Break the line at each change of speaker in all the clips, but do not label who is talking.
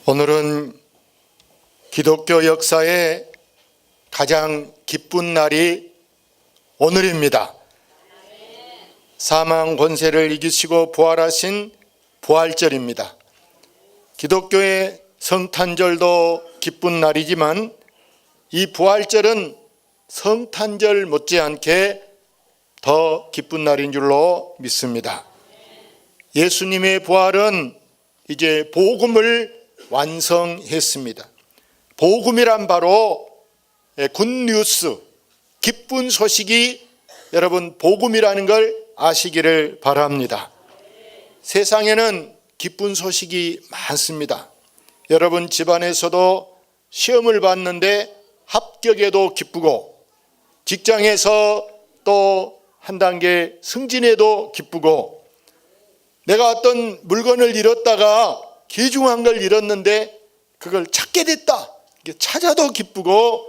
오늘은 기독교 역사의 가장 기쁜 날이 오늘입니다. 사망 권세를 이기시고 부활하신 부활절입니다. 기독교의 성탄절도 기쁜 날이지만 이 부활절은 성탄절 못지않게 더 기쁜 날인 줄로 믿습니다. 예수님의 부활은 이제 복음을 완성했습니다. 복음이란 바로 굿뉴스, 기쁜 소식이 여러분 복음이라는 걸 아시기를 바랍니다. 세상에는 기쁜 소식이 많습니다. 여러분 집안에서도 시험을 봤는데 합격에도 기쁘고, 직장에서 또 한 단계 승진해도 기쁘고, 내가 어떤 물건을 잃었다가 귀중한 걸 잃었는데 그걸 찾게 됐다, 찾아도 기쁘고,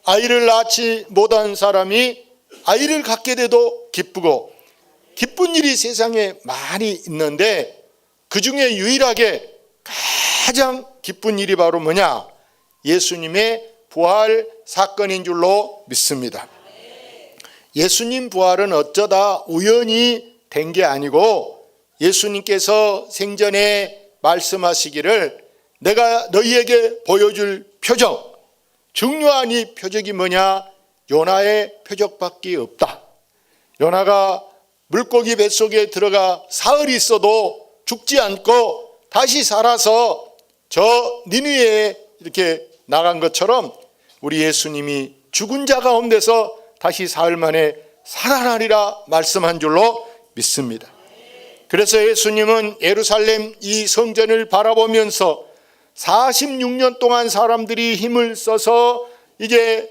아이를 낳지 못한 사람이 아이를 갖게 돼도 기쁘고, 기쁜 일이 세상에 많이 있는데 그 중에 유일하게 가장 기쁜 일이 바로 뭐냐? 예수님의 부활 사건인 줄로 믿습니다. 예수님 부활은 어쩌다 우연히 된 게 아니고, 예수님께서 생전에 말씀하시기를 내가 너희에게 보여줄 표적, 중요한 이 표적이 뭐냐? 요나의 표적밖에 없다. 요나가 물고기 뱃속에 들어가 사흘이 있어도 죽지 않고 다시 살아서 저 니느웨에 이렇게 나간 것처럼 우리 예수님이 죽은 자 가운데서 다시 사흘 만에 살아나리라 말씀한 줄로 믿습니다. 그래서 예수님은 예루살렘 이 성전을 바라보면서 46년 동안 사람들이 힘을 써서 이제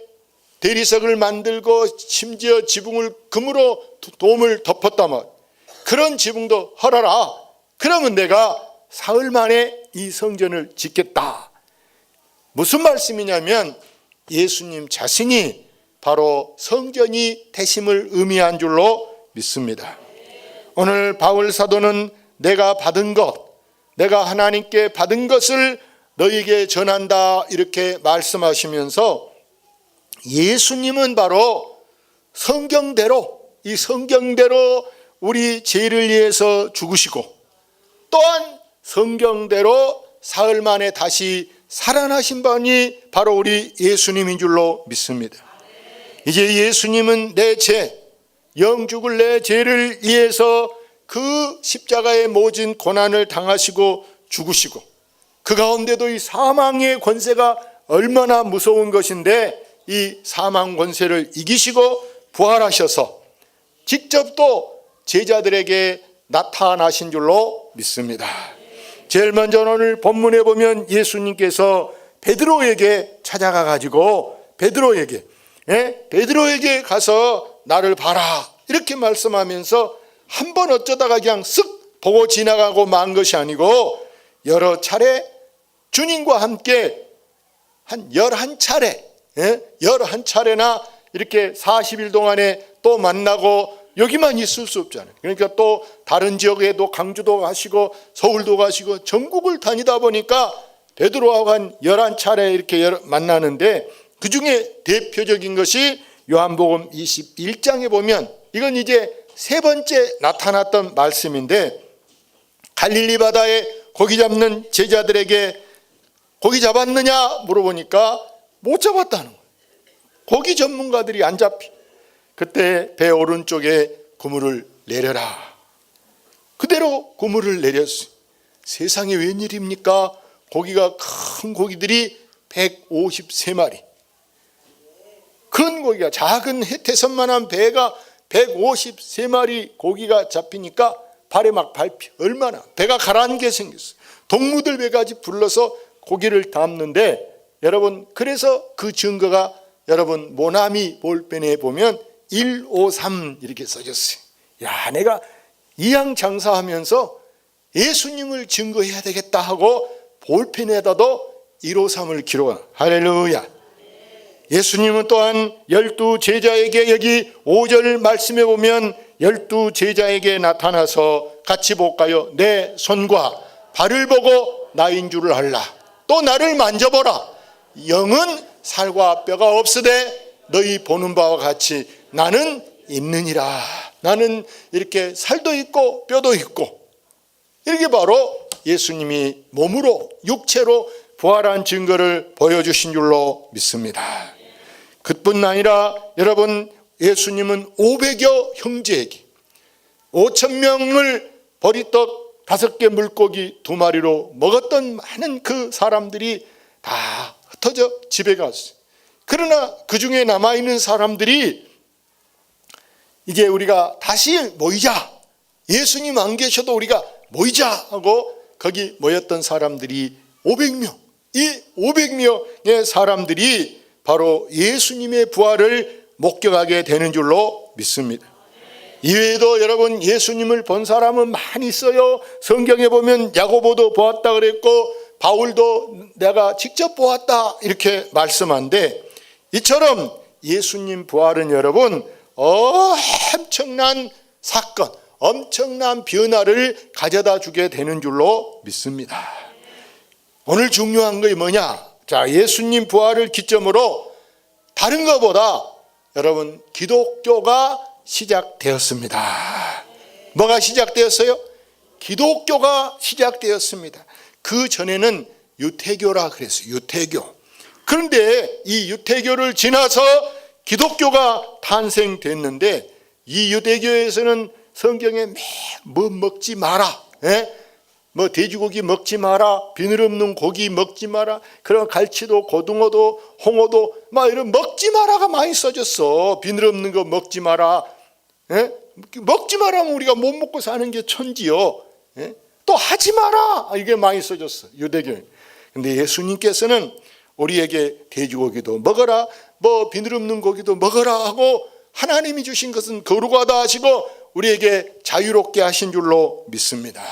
대리석을 만들고 심지어 지붕을 금으로 돔을 덮었다면, 그런 지붕도 헐어라. 그러면 내가 사흘 만에 이 성전을 짓겠다. 무슨 말씀이냐면 예수님 자신이 바로 성전이 되심을 의미한 줄로 믿습니다. 오늘 바울 사도는 내가 받은 것, 내가 하나님께 받은 것을 너에게 전한다 이렇게 말씀하시면서, 예수님은 바로 성경대로, 이 성경대로 우리 죄를 위해서 죽으시고, 또한 성경대로 사흘 만에 다시 살아나신 분이 바로 우리 예수님인 줄로 믿습니다. 이제 예수님은 내 죄, 영죽을 내 죄를 위해서 그 십자가의 모진 고난을 당하시고 죽으시고, 그 가운데도 이 사망의 권세가 얼마나 무서운 것인데 이 사망 권세를 이기시고 부활하셔서 직접 또 제자들에게 나타나신 줄로 믿습니다. 제일 먼저 오늘 본문에 보면 예수님께서 베드로에게 찾아가 가지고 베드로에게 가서 나를 봐라 이렇게 말씀하면서 한 번 어쩌다가 그냥 쓱 보고 지나가고 만 것이 아니고 여러 차례 주님과 함께 한 11차례, 11차례나 이렇게 40일 동안에 또 만나고, 여기만 있을 수 없잖아요. 그러니까 또 다른 지역에도 강주도 가시고 서울도 가시고 전국을 다니다 보니까 베드로하고 한 11차례 이렇게 만나는데, 그 중에 대표적인 것이 요한복음 21장에 보면, 이건 이제 세 번째 나타났던 말씀인데, 갈릴리 바다에 고기 잡는 제자들에게 고기 잡았느냐 물어보니까 못 잡았다는 거예요. 고기 전문가들이 안 잡히. 그때 배 오른쪽에 그물을 내려라. 그대로 그물을 내렸어요. 세상에 웬일입니까? 고기가, 큰 고기들이 153마리. 큰 고기가, 작은 해태선만한 배가 153마리 고기가 잡히니까 발에 막 밟히, 얼마나 배가 가라앉게 생겼어요. 동무들 배까지 불러서 고기를 담는데, 여러분 그래서 그 증거가 여러분 모나미 볼펜에 보면 153 이렇게 써졌어요. 야, 내가 이양 장사하면서 예수님을 증거해야 되겠다 하고 볼펜에다도 153을 기록한. 할렐루야. 예수님은 또한 12 제자에게, 여기 5절 말씀에 보면 12 제자에게 나타나서 같이 볼까요? 내 손과 발을 보고 나인 줄을 알라. 또 나를 만져보라. 영은 살과 뼈가 없으되 너희 보는 바와 같이 나는 있느니라. 나는 이렇게 살도 있고 뼈도 있고, 이렇게 바로 예수님이 몸으로 육체로 부활한 증거를 보여주신 줄로 믿습니다. 그뿐 아니라 여러분, 예수님은 500여 형제에게 5,000명을 보리떡 5개 물고기 2마리로 먹었던 많은 그 사람들이 다 흩어져 집에 갔어요. 그러나 그 중에 남아있는 사람들이 이제 우리가 다시 모이자, 예수님 안 계셔도 우리가 모이자 하고 거기 모였던 사람들이 500명. 이 500명의 사람들이 바로 예수님의 부활을 목격하게 되는 줄로 믿습니다. 이외에도 여러분, 예수님을 본 사람은 많이 있어요. 성경에 보면 야고보도 보았다 그랬고 바울도 내가 직접 보았다 이렇게 말씀한데, 이처럼 예수님 부활은 여러분 엄청난 사건, 엄청난 변화를 가져다 주게 되는 줄로 믿습니다. 오늘 중요한 것이 뭐냐? 자, 예수님 부활을 기점으로 다른 것보다 여러분, 기독교가 시작되었습니다. 뭐가 시작되었어요? 기독교가 시작되었습니다. 그 전에는 유태교라 그랬어요. 유태교. 그런데 이 유태교를 지나서 기독교가 탄생됐는데, 이 유대교에서는 성경에 뭐 먹지 마라, 뭐 돼지고기 먹지 마라, 비늘 없는 고기 먹지 마라, 그런 갈치도 고등어도 홍어도 막 이런 먹지 마라가 많이 써졌어. 비늘 없는 거 먹지 마라. 먹지 마라면 우리가 못 먹고 사는 게 천지요. 또 하지 마라, 이게 많이 써졌어, 유대교에. 근데 예수님께서는 우리에게 돼지고기도 먹어라, 뭐 비늘 없는 고기도 먹어라 하고 하나님이 주신 것은 거룩하다 하시고 우리에게 자유롭게 하신 줄로 믿습니다.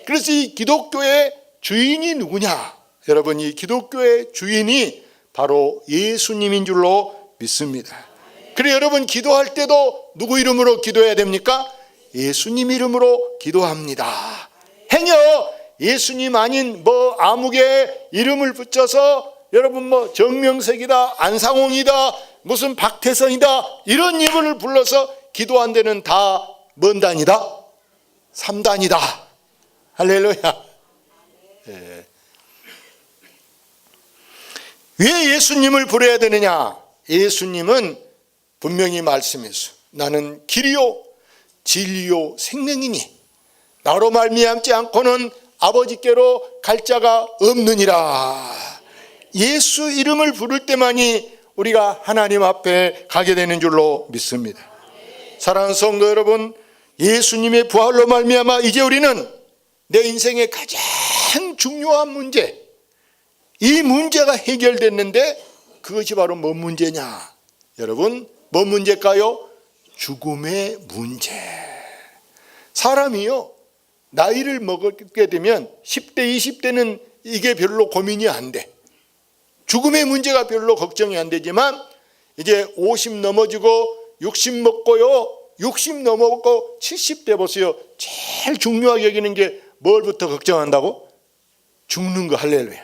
그래서 이 기독교의 주인이 누구냐? 여러분, 이 기독교의 주인이 바로 예수님인 줄로 믿습니다. 그래, 여러분, 기도할 때도 누구 이름으로 기도해야 됩니까? 예수님 이름으로 기도합니다. 행여 예수님 아닌 뭐 아무개 이름을 붙여서 여러분 뭐 정명석이다, 안상홍이다, 무슨 박태선이다 이런 이름을 불러서 기도한 데는 다 뭔 단이다? 3단이다. 할렐루야. 예. 왜 예수님을 부려야 되느냐? 예수님은 분명히 말씀했어요. 나는 길이요 진리요 생명이니 나로 말미암지 않고는 아버지께로 갈 자가 없느니라. 예수 이름을 부를 때만이 우리가 하나님 앞에 가게 되는 줄로 믿습니다. 사랑하는 성도 여러분, 예수님의 부활로 말미암아 이제 우리는 내 인생의 가장 중요한 문제, 이 문제가 해결됐는데 그것이 바로 뭔 문제냐? 여러분, 뭔 문제일까요? 죽음의 문제. 사람이요, 나이를 먹게 되면 10대, 20대는 이게 별로 고민이 안 돼. 죽음의 문제가 별로 걱정이 안 되지만 이제 50 넘어지고 60 먹고요, 60 넘어고 70대 보세요. 제일 중요하게 여기는 게 뭘부터 걱정한다고? 죽는 거. 할렐루야.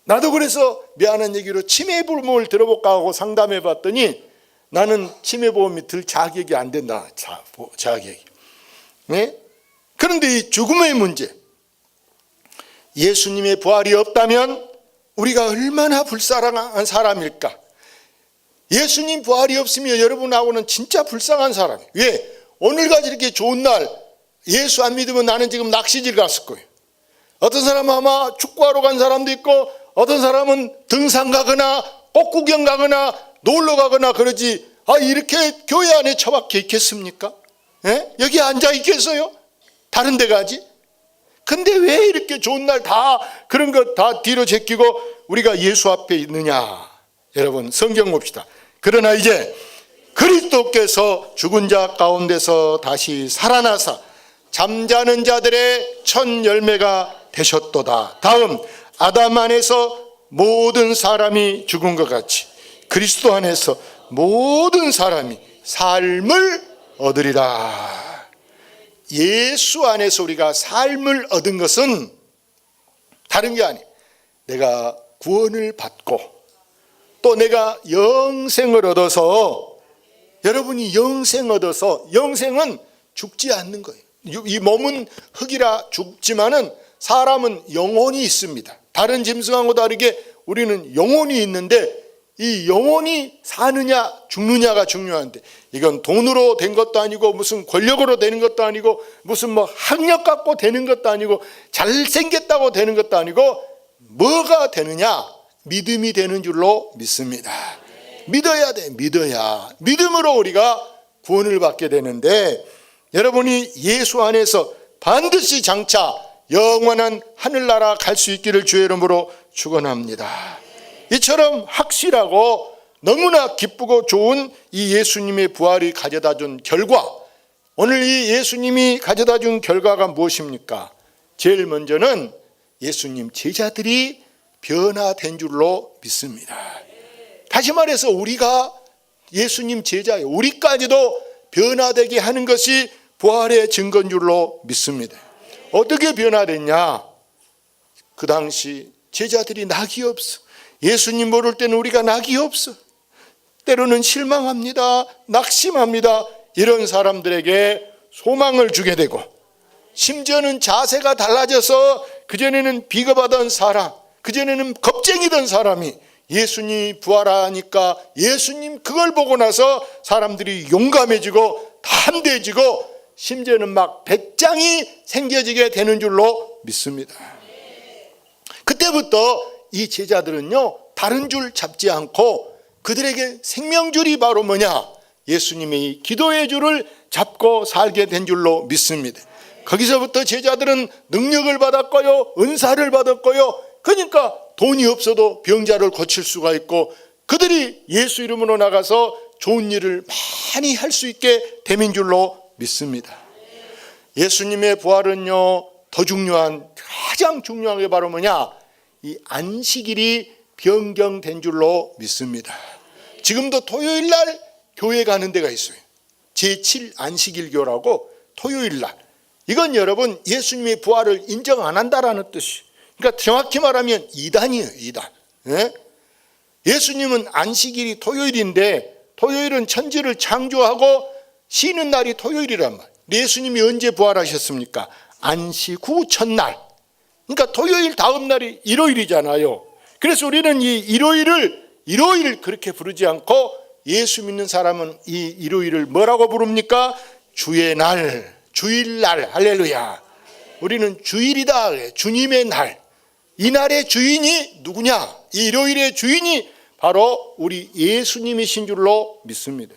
나도 그래서 미안한 얘기로 치매보험을 들어볼까 하고 상담해 봤더니 나는 치매보험이 들 자격이 안 된다. 자격이. 네? 그런데 이 죽음의 문제, 예수님의 부활이 없다면 우리가 얼마나 불쌍한 사람일까? 예수님 부활이 없으면 여러분하고는 진짜 불쌍한 사람이에요. 왜? 오늘같이 이렇게 좋은 날 예수 안 믿으면 나는 지금 낚시질 갔을 거예요. 어떤 사람은 아마 축구하러 간 사람도 있고 어떤 사람은 등산 가거나 꽃구경 가거나 놀러 가거나 그러지, 이렇게 교회 안에 처박혀 있겠습니까? 여기 앉아 있겠어요? 다른 데 가지? 근데 왜 이렇게 좋은 날 다 그런 거 다 뒤로 제끼고 우리가 예수 앞에 있느냐? 여러분, 성경 봅시다. 그러나 이제 그리스도께서 죽은 자 가운데서 다시 살아나사 잠자는 자들의 첫 열매가 되셨도다. 다음, 아담 안에서 모든 사람이 죽은 것 같이 그리스도 안에서 모든 사람이 삶을 얻으리라. 예수 안에서 우리가 삶을 얻은 것은 다른 게 아니에요. 내가 구원을 받고 또 내가 영생을 얻어서, 여러분이 영생 얻어서, 영생은 죽지 않는 거예요. 이 몸은 흙이라 죽지만은 사람은 영혼이 있습니다. 다른 짐승하고 다르게 우리는 영혼이 있는데, 이 영혼이 사느냐 죽느냐가 중요한데, 이건 돈으로 된 것도 아니고 무슨 권력으로 되는 것도 아니고 무슨 뭐 학력 갖고 되는 것도 아니고 잘생겼다고 되는 것도 아니고, 뭐가 되느냐? 믿음이 되는 줄로 믿습니다. 믿어야 돼. 믿어야, 믿음으로 우리가 구원을 받게 되는데, 여러분이 예수 안에서 반드시 장차 영원한 하늘나라 갈 수 있기를 주의 이름으로 축원합니다. 이처럼 확실하고 너무나 기쁘고 좋은 이 예수님의 부활이 가져다 준 결과, 오늘 이 예수님이 가져다 준 결과가 무엇입니까? 제일 먼저는 예수님 제자들이 변화된 줄로 믿습니다. 다시 말해서 우리가 예수님 제자예요. 우리까지도 변화되게 하는 것이 부활의 증거인 줄로 믿습니다. 어떻게 변화됐냐? 그 당시 제자들이 낙이 없어. 예수님 모를 때는 우리가 낙이 없어. 때로는 실망합니다. 낙심합니다. 이런 사람들에게 소망을 주게 되고, 심지어는 자세가 달라져서 그전에는 비겁하던 사람, 그전에는 겁쟁이던 사람이 예수님이 부활하니까 예수님 그걸 보고 나서 사람들이 용감해지고 담대해지고, 심지어는 막 배짱이 생겨지게 되는 줄로 믿습니다. 그때부터 이 제자들은요, 다른 줄 잡지 않고 그들에게 생명줄이 바로 뭐냐? 예수님의 기도의 줄을 잡고 살게 된 줄로 믿습니다. 거기서부터 제자들은 능력을 받았고요, 은사를 받았고요. 그러니까 돈이 없어도 병자를 고칠 수가 있고, 그들이 예수 이름으로 나가서 좋은 일을 많이 할 수 있게 된 줄로 믿습니다. 예수님의 부활은요, 더 중요한, 가장 중요한 게 바로 뭐냐? 이 안식일이 변경된 줄로 믿습니다. 지금도 토요일 날 교회 가는 데가 있어요. 제7 안식일교라고 토요일 날. 이건 여러분 예수님의 부활을 인정 안 한다라는 뜻이에요. 그러니까 정확히 말하면 이단이에요, 이단. 예수님은 안식일이 토요일인데, 토요일은 천지를 창조하고 쉬는 날이 토요일이란 말이에요. 예수님이 언제 부활하셨습니까? 안식 후 첫날. 그러니까 토요일 다음 날이 일요일이잖아요. 그래서 우리는 이 일요일을 일요일 그렇게 부르지 않고, 예수 믿는 사람은 이 일요일을 뭐라고 부릅니까? 주의 날, 주일날. 할렐루야. 우리는 주일이다, 주님의 날. 이 날의 주인이 누구냐? 이 일요일의 주인이 바로 우리 예수님이신 줄로 믿습니다.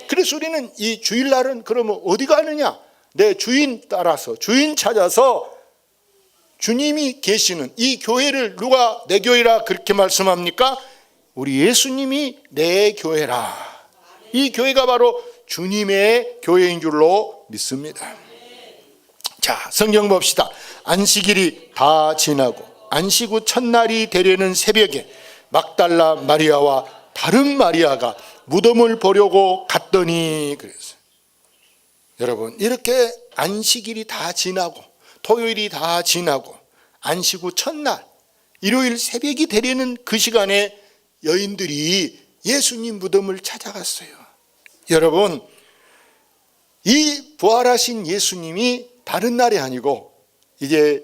그래서 우리는 이 주일날은 그러면 어디 가느냐? 내 주인 따라서, 주인 찾아서 주님이 계시는 이 교회를 누가 내 교회라 그렇게 말씀합니까? 우리 예수님이 내 교회라. 이 교회가 바로 주님의 교회인 줄로 믿습니다. 자, 성경 봅시다. 안식일이 다 지나고 안식 후 첫날이 되려는 새벽에 막달라 마리아와 다른 마리아가 무덤을 보려고 갔더니, 그래서 여러분, 이렇게 안식일이 다 지나고 토요일이 다 지나고 안식 후 첫날 일요일 새벽이 되려는 그 시간에 여인들이 예수님 무덤을 찾아갔어요. 여러분, 이 부활하신 예수님이 다른 날이 아니고 이제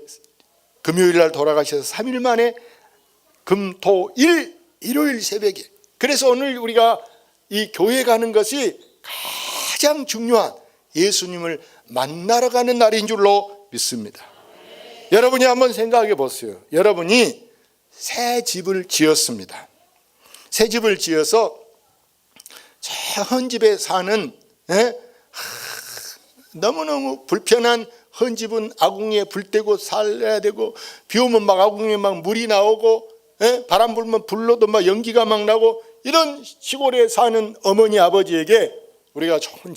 금요일 날 돌아가셔서 3일 만에 금토일 일요일 새벽에, 그래서 오늘 우리가 이 교회 가는 것이 가장 중요한 예수님을 만나러 가는 날인 줄로 믿습니다. 여러분이 한번 생각해 보세요. 여러분이 새 집을 지었습니다. 새 집을 지어서 헌 집에 사는 너무너무 불편한 헌 집은 아궁이에 불 떼고 살려야 되고, 비 오면 막 아궁이에 막 물이 나오고, 바람 불면 불로도 막 연기가 막 나고, 이런 시골에 사는 어머니 아버지에게 우리가 좋은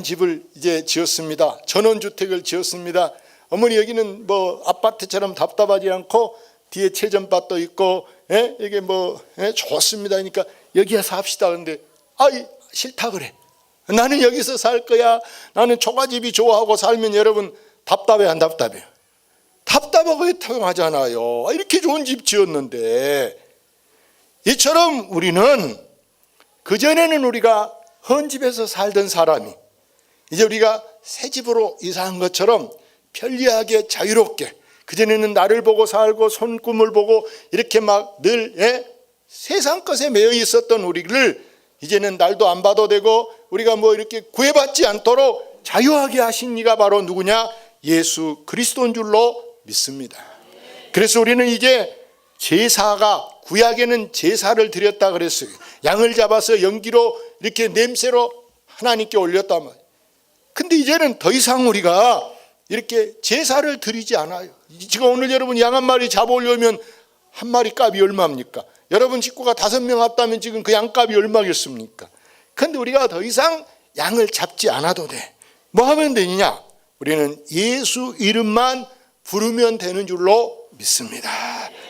집을 이제 지었습니다. 전원주택을 지었습니다. 어머니 여기는 뭐 아파트처럼 답답하지 않고 뒤에 체전밭도 있고 이게 뭐 좋습니다. 그러니까 여기에 삽시다. 그런데 싫다 그래. 나는 여기서 살 거야. 나는 초가집이 좋아하고 살면 여러분 답답해 안 답답해요? 답답하고 해통하잖아요. 이렇게 좋은 집 지었는데. 이처럼 우리는 그전에는 우리가 헌 집에서 살던 사람이 이제 우리가 새 집으로 이사한 것처럼 편리하게 자유롭게, 그전에는 나를 보고 살고 손금을 보고 이렇게 막 늘 세상 것에 매여 있었던 우리를 이제는 날도 안 봐도 되고 우리가 뭐 이렇게 구애받지 않도록 자유하게 하신 이가 바로 누구냐? 예수 그리스도인 줄로 믿습니다. 그래서 우리는 이제 제사가, 구약에는 제사를 드렸다 그랬어요. 양을 잡아서 연기로 이렇게 냄새로 하나님께 올렸단 말이에요. 근데 이제는 더 이상 우리가 이렇게 제사를 드리지 않아요. 지금 오늘 여러분 양 한 마리 잡아오려면 한 마리 값이 얼마입니까? 여러분 식구가 5명 왔다면 지금 그 양값이 얼마겠습니까? 근데 우리가 더 이상 양을 잡지 않아도 돼. 뭐 하면 되느냐? 우리는 예수 이름만 부르면 되는 줄로 믿습니다.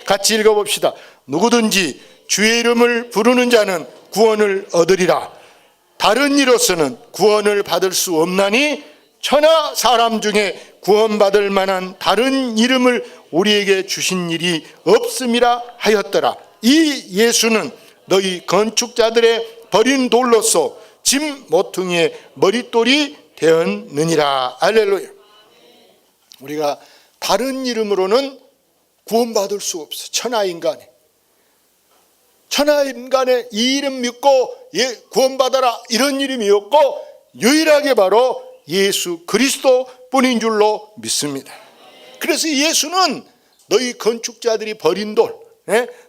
같이 읽어봅시다. 누구든지 주의 이름을 부르는 자는 구원을 얻으리라. 다른 이로서는 구원을 받을 수 없나니 천하 사람 중에 구원받을 만한 다른 이름을 우리에게 주신 일이 없음이라 하였더라. 이 예수는 너희 건축자들의 버린 돌로서 집 모퉁이의 머릿돌이 되었느니라. 할렐루야. 우리가 다른 이름으로는 구원받을 수 없어. 천하인간의 이 이름 믿고 구원받아라 이런 이름이 없고 유일하게 바로 예수 그리스도 뿐인 줄로 믿습니다. 그래서 예수는 너희 건축자들이 버린 돌,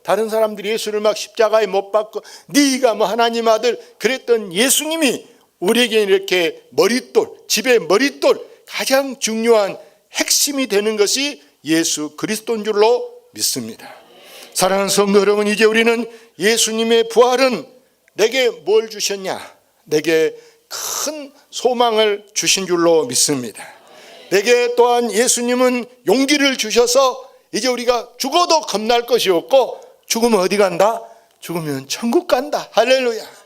다른 사람들이 예수를 막 십자가에 못 박고 네가 뭐 하나님 아들 그랬던 예수님이 우리에게 이렇게 머릿돌, 집의 머릿돌, 가장 중요한 핵심이 되는 것이 예수 그리스도인 줄로 믿습니다. 사랑하는 성도 여러분, 이제 우리는 예수님의 부활은 내게 뭘 주셨냐? 내게 큰 소망을 주신 줄로 믿습니다. 내게 또한 예수님은 용기를 주셔서 이제 우리가 죽어도 겁날 것이 없고, 죽으면 어디 간다? 죽으면 천국 간다. 할렐루야.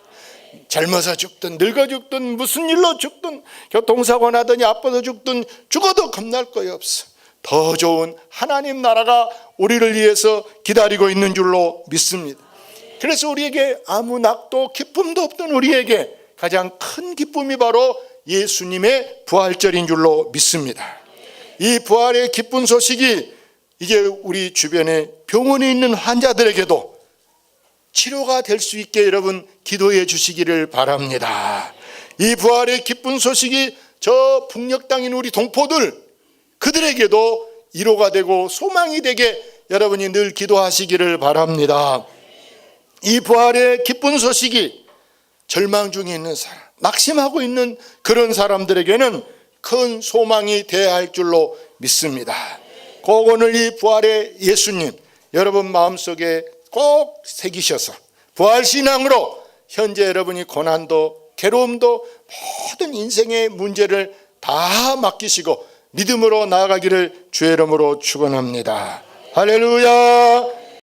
젊어서 죽든 늙어 죽든 무슨 일로 죽든 교통사고 나더니 아파서 죽든 죽어도 겁날 거이 없어. 더 좋은 하나님 나라가 우리를 위해서 기다리고 있는 줄로 믿습니다. 그래서 우리에게 아무 낙도 기쁨도 없던 우리에게 가장 큰 기쁨이 바로 예수님의 부활절인 줄로 믿습니다. 이 부활의 기쁜 소식이 이제 우리 주변에 병원에 있는 환자들에게도 치료가 될 수 있게 여러분 기도해 주시기를 바랍니다. 이 부활의 기쁜 소식이 저 북녘 땅인 우리 동포들, 그들에게도 위로가 되고 소망이 되게 여러분이 늘 기도하시기를 바랍니다. 이 부활의 기쁜 소식이 절망 중에 있는 사람, 낙심하고 있는 그런 사람들에게는 큰 소망이 되어야 할 줄로 믿습니다. 꼭 오늘 이 부활의 예수님 여러분 마음속에 꼭 새기셔서 부활신앙으로 현재 여러분이 고난도 괴로움도 모든 인생의 문제를 다 맡기시고 믿음으로 나아가기를 주의 이름으로 축원합니다. 할렐루야.